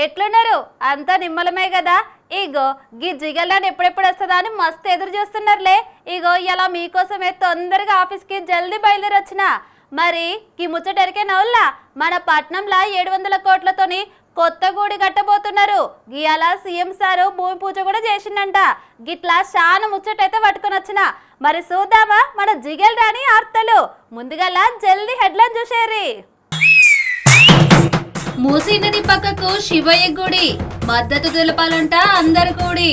ఎట్లున్నారు? అంతా నిమ్మలమే కదా. ఇగో గీ జిగల్లాని ఎప్పుడెప్పుడు వస్తుందా అని మస్తు ఎదురు చూస్తున్నారులే. ఇగో ఇలా మీకోసమే తొందరగా ఆఫీస్కి జల్దీ బయలుదేరి వచ్చిన. మరి ఈ ముచ్చటరికే నవ్వులా మన పట్నంలో 700 కోట్లతోని కొత్త గుడి కట్టబోతున్నారు. గియాల సీఎం సారు భూమి పూజ కూడా చేసిండంట. గిట్లా చాలా ముచ్చటైతే పట్టుకొని వచ్చిన. మరి చూద్దామా మన జిగల్ రాణి ఆర్తలు. ముందుగల జల్దీ హెడ్లైన్ చూసేరి. మూసీ నది పక్కకు శివయ్య గుడి, మద్దతు తెలపాలంట అందరు కూడి.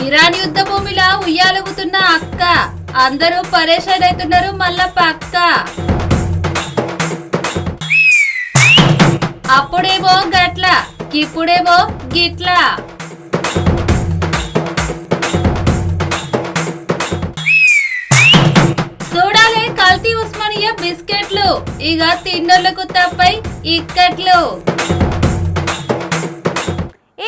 ఇరాన్ యుద్ధ భూమిలా ఉయ్యాలుగుతున్న అక్క, అందరూ పరేషాన్ అవుతున్నారు మళ్ళా పక్క. అప్పుడేమో గట్ల, ఇప్పుడేమో గిట్ల. చూడాలి కల్తీ ఉస్మానియా బిస్కెట్లు, ఇక తిన్నోళ్లకు తప్పై ఇక్కట్లు.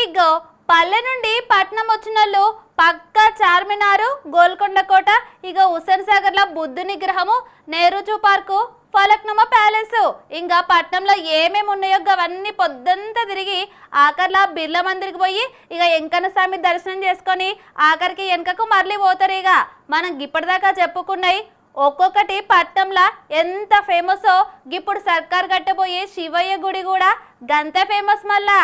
ఇగో పల్లె నుండి పట్నం వచ్చినోళ్ళు పక్క చార్మినారు, గోల్కొండ కోట, ఇక హుస్సేన్ సాగర్ లో బుద్ధుని గ్రహము, నెహ్రూ పార్కు, ఫలక్నుమా ప్యాలెస్, ఇంకా పట్నంలో ఏమేమి ఉన్నాయో అవన్నీ పొద్దంతా తిరిగి ఆఖరిలా బిర్లా మందిరికి పోయి ఇక వెంకన్న స్వామి దర్శనం చేసుకొని ఆఖరికి వెనకకు మరలి పోతారు. ఇక మనం ఇప్పటిదాకా చెప్పుకున్నాయి ఒక్కొక్కటి పట్నంలో ఎంత ఫేమసో, ఇప్పుడు సర్కార్ కట్టబోయే శివయ్య గుడి కూడా గంత ఫేమస్. మళ్ళా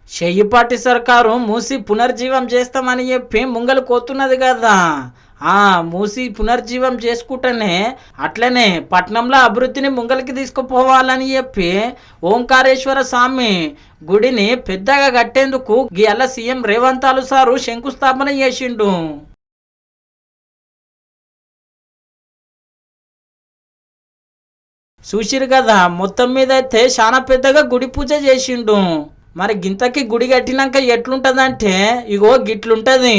చెయ్యిపాటి సర్కారు మూసి పునర్జీవం చేస్తామని చెప్పి ముంగలు కోతున్నది కదా. మూసి పునర్జీవం చేసుకుంటేనే అట్లనే పట్నంలో అభివృద్ధిని ముంగలికి తీసుకుపోవాలని చెప్పి ఓంకారేశ్వర స్వామి గుడిని పెద్దగా కట్టేందుకు గీయాల సీఎం రేవంత్ సారు శంకుస్థాపన చేసిండు. చూసిరు కదా, మొత్తం మీద అయితే చాలా పెద్దగా గుడి పూజ చేసిండు. మరి గింతకి గుడి కట్టినాక ఎట్లుంటదంటే ఇగో గిట్లుంటది.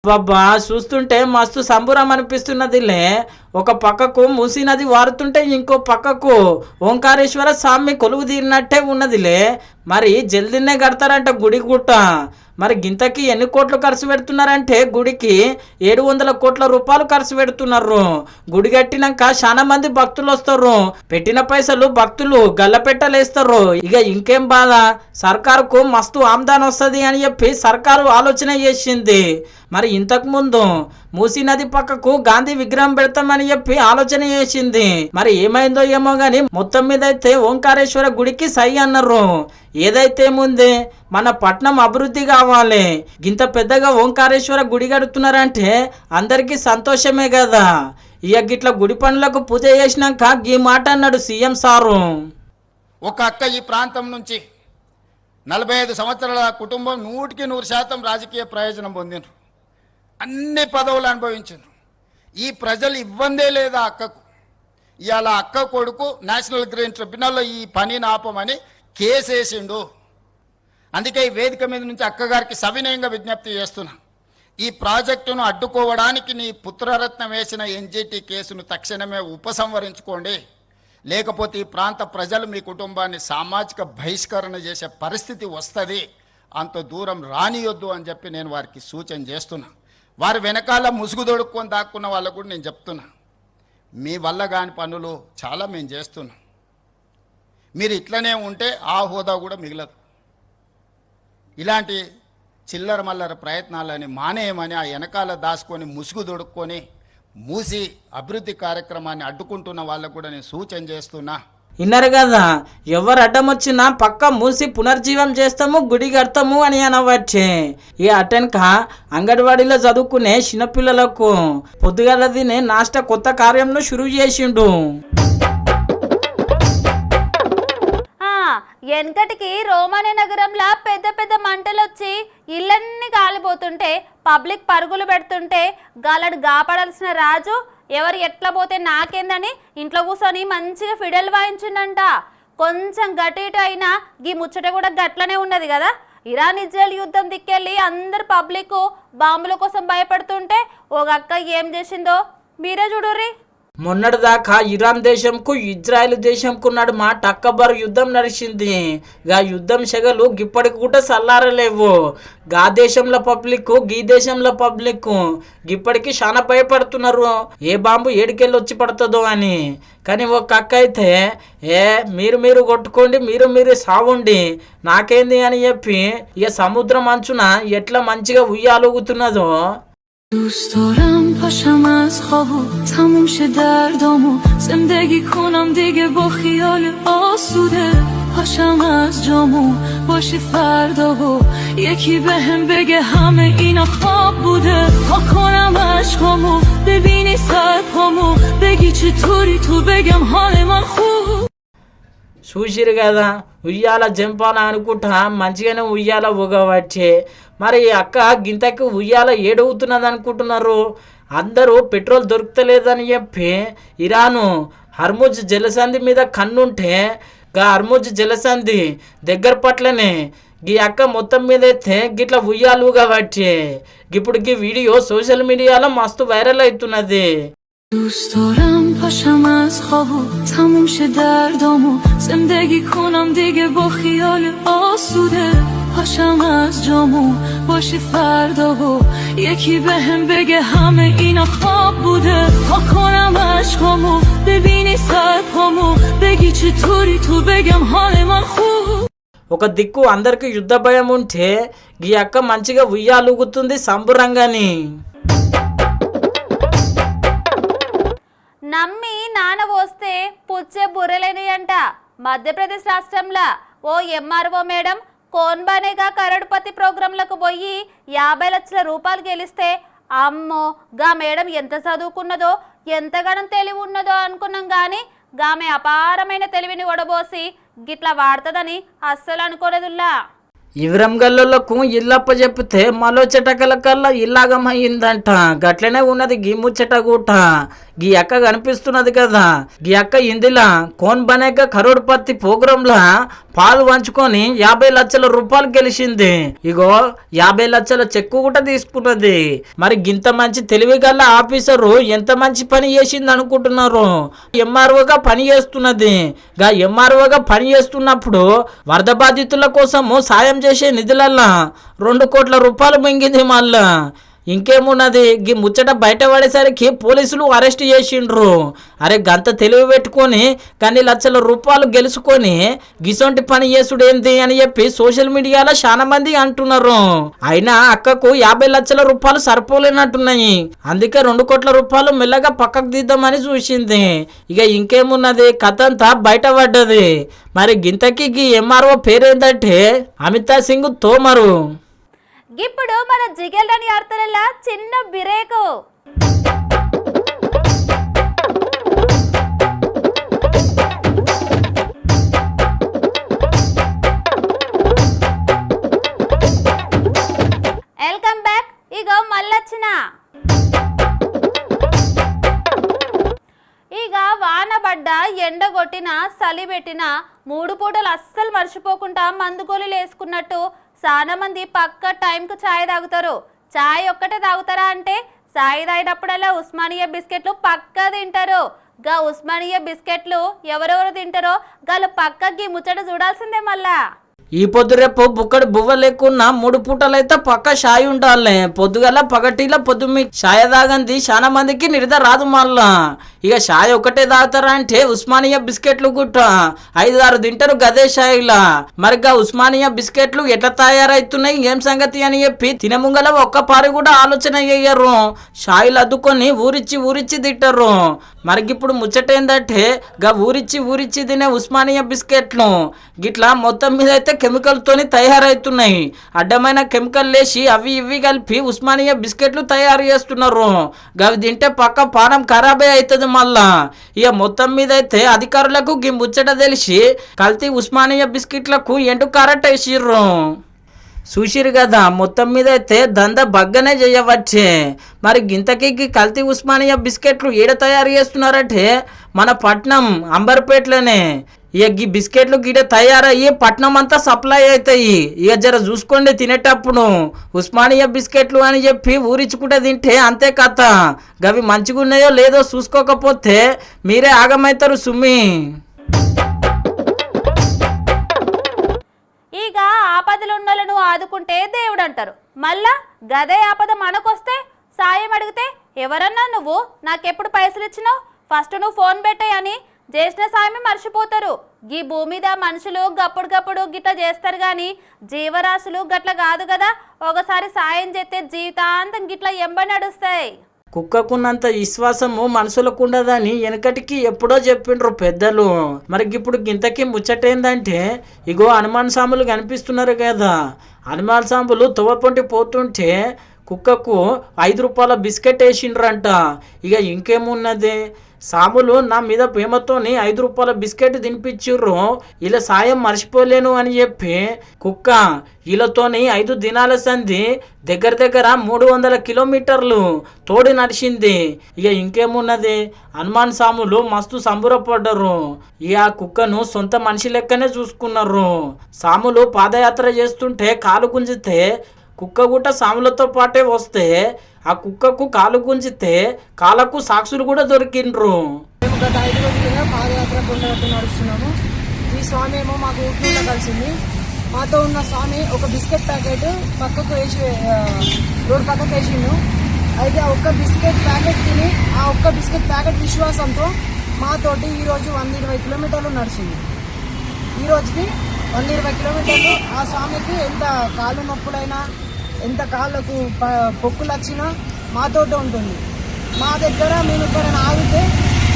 బాబా చూస్తుంటే మస్తు సంబురం అనిపిస్తున్నదిలే. ఒక పక్కకు మూసీ నది వారుతుంటే ఇంకో పక్కకు ఓంకారేశ్వర స్వామి కొలువు తీరినట్టే ఉన్నదిలే. మరి జల్దీనే కడతారంట గుడి గుట్ట. మరి గింతకి ఎన్ని కోట్లు ఖర్చు పెడుతున్నారంటే గుడికి 700 కోట్ల రూపాయలు ఖర్చు పెడుతున్నారు. గుడి కట్టినాక చాలా మంది భక్తులు వస్తారు. పెట్టిన పైసలు భక్తులు గల్లపెట్టలేస్తారు. ఇక ఇంకేం బాధ, సర్కారుకు మస్తు ఆమ్దాన్ వస్తుంది అని చెప్పి సర్కారు ఆలోచన చేసింది. మరి ఇంతకు ముందు మూసీ నది పక్కకు గాంధీ విగ్రహం పెడతామని చెప్పి ఆలోచన చేసింది. మరి ఏమైందో ఏమో గాని మొత్తం మీద అయితే ఓంకారేశ్వర గుడికి సై అన్నారు. ఏదైతే ముందే మన పట్నం అభివృద్ధి కావాలి. ఇంత పెద్దగా ఓంకారేశ్వర గుడి కడుతున్నారంటే అందరికీ సంతోషమే కదా. ఇక గిట్ల గుడి పనులకు పూజ చేసినాక ఈ మాట అన్నాడు సీఎం సారు. ఒక అక్క ఈ ప్రాంతం నుంచి 45 సంవత్సరాల కుటుంబం 100% రాజకీయ ప్రయోజనం పొందిండ్రు. అన్ని పదవులు అనుభవించారు. ఈ ప్రజలు ఇవ్వందే లేదా అక్కకు. ఇవాళ అక్క కొడుకు నేషనల్ గ్రీన్ ట్రిబ్యునల్లో ఈ పనిని ఆపమని కేసు వేసిండు. అందుకే ఈ వేదిక మీద నుంచి అక్కగారికి సవినయంగా విజ్ఞప్తి చేస్తున్నా, ఈ ప్రాజెక్టును అడ్డుకోవడానికి నీ పుత్రరత్నం వేసిన ఎన్జిటి కేసును తక్షణమే ఉపసంహరించుకోండి. లేకపోతే ఈ ప్రాంత ప్రజలు మీ కుటుంబాన్ని సామాజిక బహిష్కరణ చేసే పరిస్థితి వస్తుంది. అంత దూరం రానియొద్దు అని చెప్పి నేను వారికి సూచన చేస్తున్నా. వారి వెనకాల ముసుగు దొడుక్కొని దాక్కున్న వాళ్ళకు కూడా నేను చెప్తున్నా, మీ వల్ల కాని పనులు చాలా మేము చేస్తున్నాం. మీరు ఇట్లనే ఉంటే ఆ హోదా కూడా మిగలదు. ఇలాంటి చిల్లర మల్లర ప్రయత్నాలని మానేయమని ఆ వెనకాల దాచుకొని ముసుగు దొడుక్కొని మూసి అభివృద్ధి కార్యక్రమాన్ని అడ్డుకుంటున్న వాళ్ళకు కూడా నేను సూచన చేస్తున్నా. విన్నారు కదా, ఎవరు అడ్డం వచ్చినా పక్క మూసి పునర్జీవం చేస్తాము, గుడి కడతాము అని అనవచ్చే. ఈ అటెన్క అంగన్వాడీలో చదువుకునే చిన్నపిల్లలకు పొద్దుగాల తినే నాష్ట కొత్త కార్యంను షురూ చేసిండు. వెనకటికి రోమానే నగరంలో పెద్ద పెద్ద మంటలు వచ్చి ఇళ్ళన్నీ కాలిపోతుంటే పబ్లిక్ పరుగులు పెడుతుంటే గాలడు గాపడాల్సిన రాజు ఎవరు ఎట్లా పోతే నాకేందని ఇంట్లో కూర్చొని మంచిగా ఫిడల్ వాయించిండంట. కొంచెం గటు ఇటు అయినా గీ ముచ్చట కూడా గట్లనే ఉన్నది కదా. ఇరాన్ ఇజ్రాయెల్ యుద్ధం దిక్కెళ్ళి అందరు పబ్లిక్ బాంబుల కోసం భయపడుతుంటే ఒక అక్క ఏం చేసిందో మీరే చూడుర్రి. మొన్నటిదాకా ఇరాన్ దేశంకు ఇజ్రాయెల్ దేశంకు నడుమ టక్కబర్ యుద్ధం నడిచింది. గా యుద్ధం సెగలు గిప్పటికి కూడా చల్లారలేవు. గా దేశంలో పబ్లిక్ గీ దేశంలో పబ్లిక్ గిప్పటికి చాలా భయపడుతున్నారు, ఏ బాంబు ఏడికెళ్ళి వచ్చి పడుతుందో అని. కానీ ఒక అక్క అయితే మీరు కొట్టుకోండి, మీరు సావుండి, నాకేంది అని చెప్పి ఇక సముద్రం అంచున ఎట్లా మంచిగా ఉయ్యాలుగుతున్నదో. دوست دارم پاشم از خوابو تموم شه دردامو زندگی کنم دیگه با خیال آسوده پاشم از جامو باشی فردا و یکی بهم بگه همه اینا خواب بوده تا کنم عشقامو ببینی سر پامو بگی چطوری تو بگم حال من خوب. చూసిరు కదా, ఉయ్యాల జంపాల అనుకుంటా మంచిగానే ఉయ్యాల ఊగవచ్చే. మరి అక్క గింతకి ఉయ్యాల ఏడవుతున్నది అనుకుంటున్నారు. అందరూ పెట్రోల్ దొరుకుతలేదని చెప్పి ఇరాను హర్ముజ్ జలసంధి మీద కన్నుంటే గా హర్ముజ్ జలసంధి దగ్గర పట్లనే ఈ అక్క మొత్తం మీద అయితే గిట్ల ఉయ్యాలుగా వచ్చే. ఇప్పుడు ఈ వీడియో సోషల్ మీడియాలో మస్తు వైరల్ అవుతున్నది. دوست دارم پاشم از خوابو تموم شه دردامو زندگی کنم دیگه با خیال آسوده پاشم از جامو باشی فردا و یکی بهم بگه همه اینا خواب بوده تا کنم عشقامو ببینی سر پامو بگی چطوری تو بگم حال من خوب. ఒక దిక్కు అందరికి యుద్ధ భయం ఉంటే ఈ అక్క మంచిగా ఉయ్యాలుగుతుంది సంబురంగాని. నమ్మి నాన పోస్తే పుచ్చే బుర్రలేని అంట. మధ్యప్రదేశ్ రాష్ట్రంలో ఓ ఎంఆర్ఓ మేడం కోన్బానేగా కరడుపతి ప్రోగ్రాంలకు పోయి 50 లక్షల రూపాయలు గెలిస్తే అమ్మో గా మేడం ఎంత చదువుకున్నదో ఎంతగానో తెలివి ఉన్నదో అనుకున్నాం. కానీ గామె అపారమైన తెలివిని ఒడబోసి గిట్లా వాడుతుందని అస్సలు అనుకోలేదుల్లా. ఇవరం గల్లోలకు ఇల్లప్ప చెప్తే మలో చెటకల కల్లా ఇల్లాగమైందంట. గట్లనే ఉన్నది గీ ముచ్చట గూట. గీ అక్క కనిపిస్తున్నది కదా, గీ అక్క ఇందిలా కోన్ బనేక కరోడ్పతి ప్రోగ్రాంలా పాలు పంచుకొని 50 లక్షల రూపాయలు గెలిచింది. ఇగో 50 లక్షల చెక్కు కూడా తీసుకున్నది. మరి గింత మంచి తెలివి గల్ల ఆఫీసరు ఎంత మంచి పని చేసింది అనుకుంటున్నారు? ఎంఆర్ఓగా పని చేస్తున్నది. గా ఎంఆర్ఓగా పని చేస్తున్నప్పుడు వరద బాధితుల కోసము సాయం చేసే నిధులల్లా 2 కోట్ల రూపాయలు మింగింది. మళ్ళా ఇంకేమున్నది, గీ ముచ్చట బయట పడేసరికి పోలీసులు అరెస్ట్ చేసిండ్రు. అరే గంత తెలివి పెట్టుకొని కొన్ని లక్షల రూపాయలు గెలుచుకొని గిసొంటి పని చేసుడు ఏంది అని చెప్పి సోషల్ మీడియాలో చాలా మంది అంటున్నారు. అయినా అక్కకు 50 లక్షల రూపాయలు సరిపోలేనట్టున్నాయి. అందుకే 2 కోట్ల రూపాయలు మెల్లగా పక్కకు తీద్దామని చూసింది. ఇక ఇంకేమున్నది, కథ అంతా బయట పడ్డది. మరి గింతకి గీ ఎంఆర్ఓ పేరేందంటే అమితాబ్ సింగ్ తోమరు. ఇప్పుడు మన జిగేల్రాని వార్తలలో చిన్న బ్రేకు. Welcome back. ఇగో మళ్ళొచ్చిన. ఇక వాన పడ్డ, ఎండ కొట్టిన, చలి పెట్టిన 3 పూటలు అస్సలు మర్చిపోకుండా మందుగోళీలు వేసుకున్నట్టు చాలా మంది పక్క టైంకు ఛాయ్ తాగుతారు. ఛాయ్ ఒక్కటే తాగుతారా అంటే ఛాయ్ తాగినప్పుడల్లా ఉస్మానియా బిస్కెట్లు పక్కా తింటారు. గా ఉస్మానియా బిస్కెట్లు ఎవరెవరు తింటారో గాళ్ళు పక్కకి ముచ్చట చూడాల్సిందే. మళ్ళా ఈ పొద్దు రేపు బుక్కడి బువ్వ లేకున్నా 3 పూటలైతే పక్క షాయి ఉండాలి. పొద్దుగల పగటిలో పొద్దు మీ షాయ తాగంది చాలా మందికి నిద్ర రాదు. మళ్ళా ఇక షాయ్ ఒకటే తాగుతారా అంటే ఉస్మానియా బిస్కెట్లు గుట్ట 5-6 తింటారు గదే షాయిలా. మరిగా ఉస్మానియా బిస్కెట్లు ఎట్లా తయారైతున్నాయి ఏం సంగతి అని చెప్పి తినముంగల ఒక్క పారి కూడా ఆలోచన అయ్యారు. షాయిలు అద్దుకొని ఊరిచ్చి తింటారు. మరిగిప్పుడు ముచ్చట ఏందంటే గా ఊరిచ్చి తినే ఉస్మానియా బిస్కెట్లు గిట్లా మొత్తం మీద అయితే కెమికల్ తోని తయారైతున్నాయి. అడ్డమైన కెమికల్ లేసి అవి ఇవి కలిపి ఉస్మానియా బిస్కెట్లు తయారు చేస్తున్నారు. గవి తింటే పక్క పానం ఖరాబే అవుతుంది. మళ్ళా ఇక మొత్తం మీద అయితే అధికారులకు గీ ముచ్చట తెలిసి కల్తీ ఉస్మానియా బిస్కెట్లకు ఎండు కారట్ వేసిర్రు. చూసిరు కదా, మొత్తం మీద అయితే దంద బగ్గనే చేయవచ్చే. మరి గింతకి కల్తీ ఉస్మానియా బిస్కెట్లు ఏడ తయారు చేస్తున్నారంటే మన పట్నం అంబర్పేటలోనే. ఇక ఈ బిస్కెట్లు గిడ తయారయ్యి పట్నం అంతా సప్లై అవుతాయి. ఇక జర చూసుకోండి తినేటప్పుడు ఉస్మానియా బిస్కెట్లు అని చెప్పి ఊరించుకుంటే తింటే అంతే కథ. గవి మంచిగా ఉన్నాయో లేదో చూసుకోకపోతే మీరే ఆగమవుతారు సుమ్మి. ఇక ఆపదలు ఉన్నోళ్ళను ఆదుకుంటే దేవుడు అంటారు. మళ్ళా గదే ఆపద మనకొస్తే సాయం అడిగితే ఎవరన్నా నువ్వు నాకెప్పుడు పైసలు ఇచ్చినావు, ఫస్ట్ నువ్వు ఫోన్ పెట్టాయి అని చేసిన సాయమే మర్చిపోతారు. ఈ భూమి మీద మనుషులు గప్పుడు గిట్లా చేస్తారు కానీ జీవరాశులు గట్ల కాదు కదా. ఒకసారి సాయం చేస్తే జీవితాంతం గిట్లా ఎంబడి నడుస్తాయి. కుక్కకున్నంత విశ్వాసము మనుషులకు ఉండదని వెనకటికి ఎప్పుడో చెప్పిండ్రు పెద్దలు. మరి ఇప్పుడు గింతకి ముచ్చటేందంటే ఇగో హనుమాన్ సాములు కనిపిస్తున్నారు కదా. హనుమాన్ సాములు తువ్వపొంటి పోతుంటే కుక్కకు 5 రూపాయల బిస్కెట్ వేసిండ్రంట. ఇక ఇంకేమున్నది, సాములు నా మీద ప్రేమతోని 5 రూపాయల బిస్కెట్ తినిపించిర్రు. ఇలా సాయం మర్చిపోలేను అని చెప్పి కుక్క వీళ్ళతోని 5 దినాల సంధి దగ్గర 300 కిలోమీటర్లు తోడి నడిచింది. ఇక ఇంకేమున్నది, హనుమాన్ సాములు మస్తు సంబరపడ్డరు. ఇక కుక్కను సొంత మనిషి లెక్కనే చూసుకున్నారు. సాములు పాదయాత్ర చేస్తుంటే కాలు గుంజితే కుక్క గుట్ట సాములతో పాటే వస్తే ఆ కుక్కకు కాలు గుంజితే కాళ్ళకు సాక్షులు కూడా దొరికిండ్రు. మేము గత 5 రోజులుగా పాదయాత్ర కొండగట్టు నడుస్తున్నాము. ఈ స్వామి ఏమో మాకు ఊట్లో కలిసింది. మాతో ఉన్న స్వామి ఒక బిస్కెట్ ప్యాకెట్ పక్కకు వేసి రోడ్ పక్కకు వేసిండు. అయితే ఆ ఒక్క బిస్కెట్ ప్యాకెట్ తిని ఆ ఒక్క బిస్కెట్ ప్యాకెట్ విశ్వాసంతో మాతోటి ఈరోజు 120 కిలోమీటర్లు నడిచింది. ఈ రోజుకి 120 కిలోమీటర్లు ఆ స్వామికి ఎంత కాళ్ళు నొప్పులైనా ఎంత కాళ్ళకు పొక్కులు వచ్చినా మాతోటే ఉంటుంది. మా దగ్గర మేము ఎక్కడైనా ఆగితే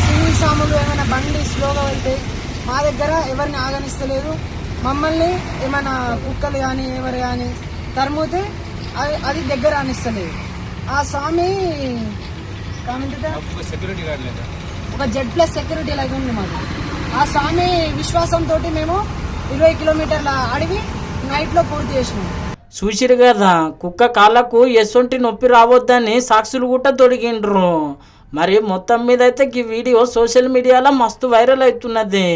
సింగిల్ సాములు ఏమైనా బండి స్లోగా వెళ్తే మా దగ్గర ఎవరిని ఆగనిస్తలేదు. మమ్మల్ని ఏమైనా కుక్కలు కానీ ఎవరు కానీ తరుముతే అది దగ్గర అనిస్తలేదు. ఆ స్వామి ఒక Z+ సెక్యూరిటీ లాగా ఉంది మాకు. ఆ స్వామి విశ్వాసంతో మేము 20 కిలోమీటర్ల అడవి నైట్లో పూర్తి చేసినాం. చూసిరు కదా కుక్క కాళ్ళకు ఎసొంటి నొప్పి రావద్దని సాక్షులు కూడా తొడిగిండ్రు. మరి మొత్తం మీద అయితే ఈ వీడియో సోషల్ మీడియాలో మస్తు వైరల్ అవుతున్నది.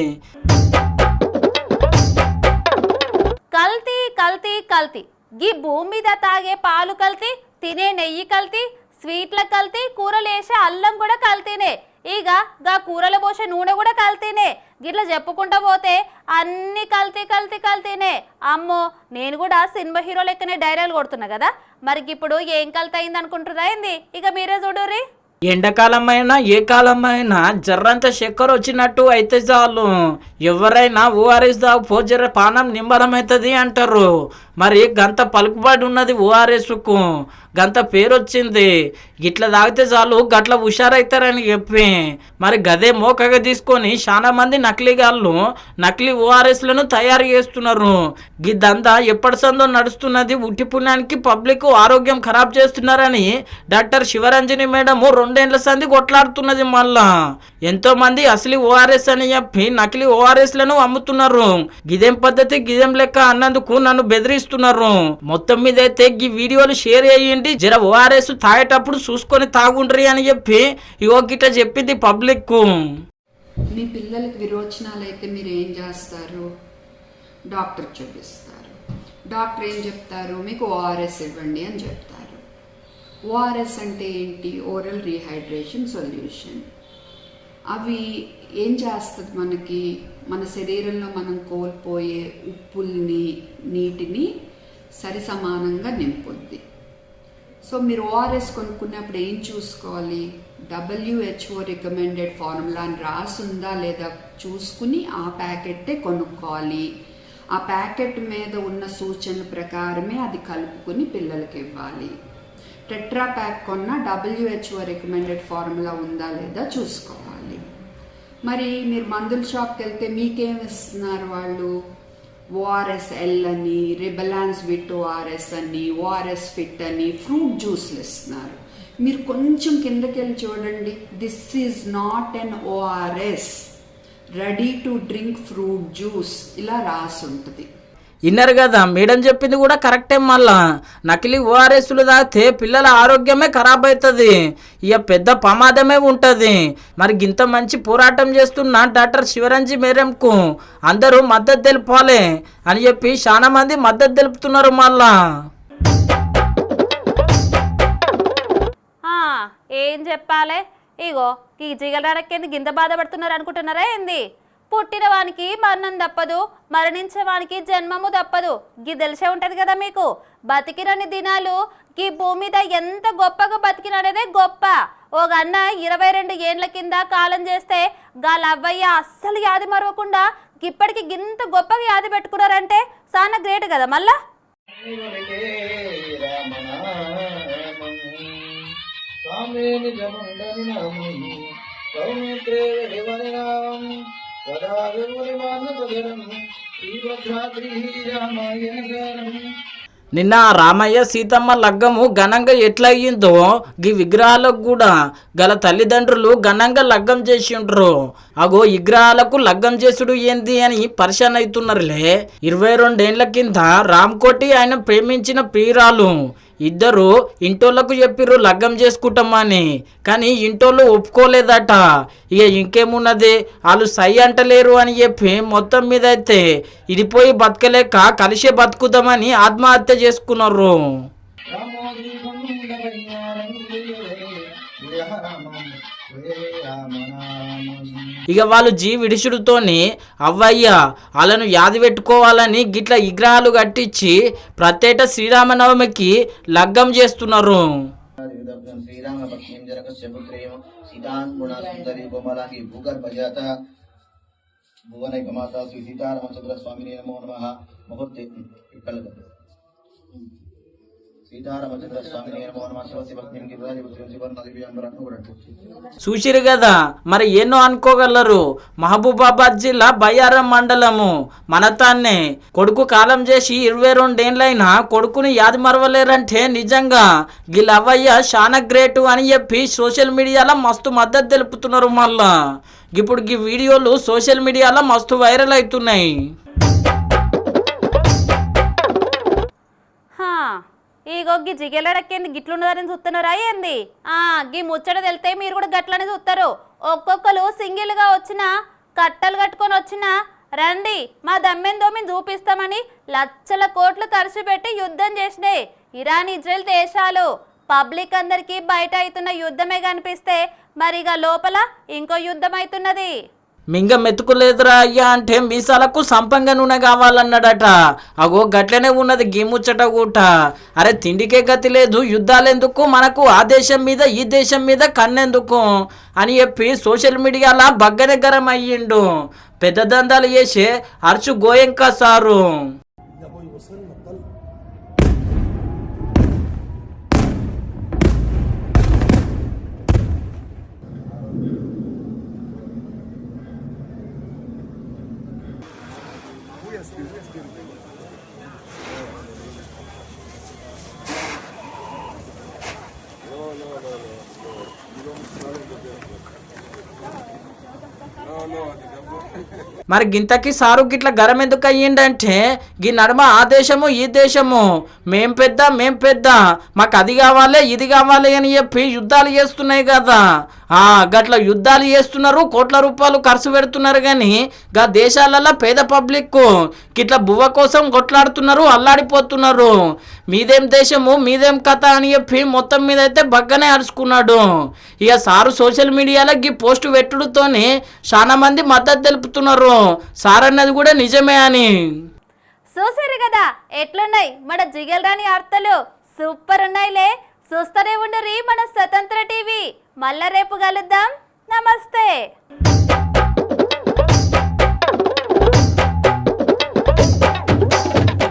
కల్తీ కల్తీ కల్తీ, గీ భూమి మీద తాగే పాలు కల్తీ, తినే నెయ్యి కల్తీ, స్వీట్ల కల్తీ, కూరలు వేసే అల్లం కూడా కల్తీనే, ఇక గా కూరలు పోసే నూనె కూడా కల్తీనే. గిట్లా చెప్పుకుంటా పోతే అన్ని కల్తీ కల్తీ కల్తీనే. అమ్మో, నేను కూడా సినిమా హీరో లెక్కనే డైలాగులు కొడుతున్నా కదా, మరి ఇప్పుడు ఏం కల్తీ అయింది అనుకుంటున్నా ఏంది? ఇక మీరే చూడుర్రి. ఎండాకాలమైనా ఏ కాలమైనా జర్రంత చక్కెర వచ్చినట్టు అయితే చాలు ఎవరైనా ఓఆర్ఎస్ దాకపో జర పానం నింబలమవుతుంది అంటారు. మరి గంత పలుకుబడి ఉన్నది ఓఆర్ఎస్కు, గంత పేరు వచ్చింది. గిట్ల తాగితే చాలు గట్ల హుషారవుతారని చెప్పి మరి గదే మోకగా తీసుకొని చాలా మంది నకిలీగాళ్ళు నకిలీ ఓఆర్ఎస్లను తయారు చేస్తున్నారు. గిద్దంతా ఎప్పటి సందో నడుస్తున్నది. ఉట్టి పుణ్యానికి పబ్లిక్ ఆరోగ్యం ఖరాబ్ చేస్తున్నారని డాక్టర్ శివరంజని మేడము 2 ఏళ్ల సంది కొట్లాడుతున్నది. మళ్ళా ఎంతో మంది అసలు ఓఆర్ఎస్ అని చెప్పి నకిలీ ఓఆర్ఎస్లను అమ్ముతున్నారు. గిదేం పద్ధతి గిదేం లెక్క అన్నందుకు నన్ను బెదిరిస్తున్నారు. మొత్తం మీద అయితే ఈ వీడియోలు షేర్ చేయండి, జర ఓఆర్ఎస్ తాగేటప్పుడు చూసుకొని తాగుండ్రి అని చెప్పి ఇగో గిట్ట చెప్పింది పబ్లిక్. మీ పిల్లలకి విరోచనాలు అయితే మీరు ఏం చేస్తారు? డాక్టర్ చూపిస్తారు. డాక్టర్ ఏం చెప్తారు? మీకు ఓఆర్ఎస్ ఇవ్వండి అని చెప్తారు. ఓఆర్ఎస్ అంటే ఏంటి? Oral rehydration solution. అవి ఏం చేస్తుంది? మనకి మన శరీరంలో మనం కోల్పోయే ఉప్పుల్ని నీటిని సరి సమానంగా నింపుద్ది. సో మీరు ఓఆర్ఎస్ కొనుక్కున్నప్పుడు ఏం చూసుకోవాలి? WHO రికమెండెడ్ ఫార్ములా అని రాసుందా లేదా చూసుకుని ఆ ప్యాకెట్టే కొనుక్కోవాలి. ఆ ప్యాకెట్ మీద ఉన్న సూచనల ప్రకారమే అది కలుపుకుని పిల్లలకి ఇవ్వాలి. టెట్రా ప్యాక్ కొన్నా WHO రికమెండెడ్ ఫార్ములా ఉందా లేదా చూసుకోవాలి. మరి మీరు మందుల షాప్కి వెళ్తే మీకేం ఇస్తున్నారు వాళ్ళు? ఓఆర్ఎస్ ఎల్ అని, రిబలాన్స్ విట్ ఓఆర్ఎస్ అని, ఓఆర్ఎస్ ఫిట్ అని ఫ్రూట్ జ్యూస్లు ఇస్తున్నారు. మీరు కొంచెం కిందకి వెళ్ళి చూడండి. This is not an ORS, ready to drink fruit juice ఇలా రాసి ఉంటుంది. విన్నారు కదా, మేడం చెప్పింది కూడా కరెక్టే. మళ్ళా నకిలీ ఓఆర్ఎస్లు తాగితే పిల్లల ఆరోగ్యమే ఖరాబ్ అవుతుంది, ఇక పెద్ద ప్రమాదమే ఉంటుంది. మరి ఇంత మంచి పోరాటం చేస్తున్న డాక్టర్ శివరంజి మేడంకు అందరూ మద్దతు తెలుపాలి అని చెప్పి చాలా మంది మద్దతు తెలుపుతున్నారు. మళ్ళా ఏం చెప్పాలి? ఇగో ఈ జిగలడక్కేంది గింత బాధపడుతున్నారు అనుకుంటున్నారా ఏంది? పుట్టిన వానికి మరణం తప్పదు, మరణించే వానికి జన్మము తప్పదు. గీ తెలిసే ఉంటది కదా మీకు. బతికినన్ని దినాలు ఈ భూమి మీద ఎంత గొప్పగా బతికిననేదే గొప్ప. ఓ గన్న 22 ఏండ్ల కింద కాలం చేస్తే గాలవ్వయ్య అస్సలు యాది మరవకుండా ఇప్పటికి గింత గొప్పగా యాది పెట్టుకున్నారంటే చాలా గ్రేట్ కదా. మళ్ళా నిన్న రామయ్య సీతమ్మ లగ్గము ఘనంగా ఎట్లయ్యిందో ఈ విగ్రహాలకు కూడా గల తల్లిదండ్రులు ఘనంగా లగ్గం చేసిండ్రు. అగో విగ్రహాలకు లగ్గం చేసుడు ఏంది అని పరిశాన్ అవుతున్నారులే. 22 ఏళ్ల కింద రామ్కోటి ఆయన ప్రేమించిన ప్రియురాలు ఇద్దరు ఇంటోళ్ళకు చెప్పిర్రు లగ్గం చేసుకుంటామని, కానీ ఇంటోళ్ళు ఒప్పుకోలేదట. ఇక ఇంకేమున్నది, వాళ్ళు సై అంటలేరు అని చెప్పి మొత్తం మీద అయితే ఇడిపోయి బతకలేక కలిసే బతుకుదామని ఆత్మహత్య చేసుకున్నారు. ఇక వాళ్ళు విడిచుడుతోని అవ్వయ్య వాళ్ళను యాది పెట్టుకోవాలని గిట్ల విగ్రహాలు కట్టించి ప్రత్యేక శ్రీరామనవమికి లగ్గం చేస్తున్నారు. చూసిరు కదా, మరి ఎన్నో అనుకోగలరు. మహబూబాబాద్ జిల్లా బయ్యారం మండలము మనతాన్నే కొడుకు కాలం చేసి 22 ఏళ్ళైనా కొడుకుని యాది మరవలేరంటే నిజంగా వీళ్ళవయ్య చాలా గ్రేటు అని చెప్పి సోషల్ మీడియాలో మస్తు మద్దతు తెలుపుతున్నారు. మళ్ళా ఇప్పుడు ఈ వీడియోలు సోషల్ మీడియాలో మస్తు వైరల్ అవుతున్నాయి. ఈగో గీ జిగేలడక్కేంది గిట్లున్నదని చూస్తున్నారా ఏంది? గీ ముచ్చట తెలితే మీరు కూడా గట్లనే చూస్తారు. ఒక్కొక్కరు సింగిల్గా వచ్చిన కట్టలు కట్టుకొని వచ్చిన రండి మా దమ్మెందో మేము చూపిస్తామని లక్షల కోట్లు ఖర్చు పెట్టి యుద్ధం చేసినాయి ఇరాన్ ఇజ్రాయెల్ దేశాలు. పబ్లిక్ అందరికీ బయట అవుతున్న యుద్ధమే కనిపిస్తే మరిగా లోపల ఇంకో యుద్ధం అవుతున్నది. మింగ మెతుకులేదురా అయ్యా అంటే మీసాలకు సంపంగా నూనె కావాలన్నాడట. అగో గట్లనే ఉన్నది గిమ్ముచ్చట కూట. అరే తిండికే గతి లేదు, యుద్ధాలెందుకు మనకు, ఆ దేశం మీద ఈ దేశం మీద కన్నెందుకు అని చెప్పి సోషల్ మీడియాలో బగ్గనే గరం అయ్యిండు. పెద్ద దందాలు చేసే అర్చు గోయంకా సారు. మరి గింతకి సారు గిట్ల గరం ఎందుకు అయ్యిండంటే గీ నడుమ ఆ దేశము ఈ దేశము మేం పెద్ద మాకు అది కావాలి ఇది కావాలి అని చెప్పి యుద్ధాలు చేస్తున్నాయి కదా. గట్ల యుద్ధాలు చేస్తున్నారు, కోట్ల రూపాయలు ఖర్చు పెడుతున్నారు. కానీ గా దేశాలలో పేద పబ్లిక్ గిట్ల బువ్వ కోసం కొట్లాడుతున్నారు, అల్లాడిపోతున్నారు. మీదేం దేశము మీదేం కథ అని చెప్పి మొత్తం మీద అయితే బగ్గనే అరుచుకున్నాడు. ఇక సారు సోషల్ మీడియాలో గీ పోస్టు పెట్టుడుతోనే చాలా మంది మద్దతు తెలుపుతున్నారు. సార్ అన్నది కూడా నిజమే అని. చూసారు కదా ఎట్లున్నాయి మన జిగేల్ రాని వార్తలు, సూపర్ ఉన్నాయిలే. చూస్తూనే ఉండుర్రి మన స్వతంత్ర టీవీ. మళ్ళా రేపు కలుద్దాం. నమస్తే.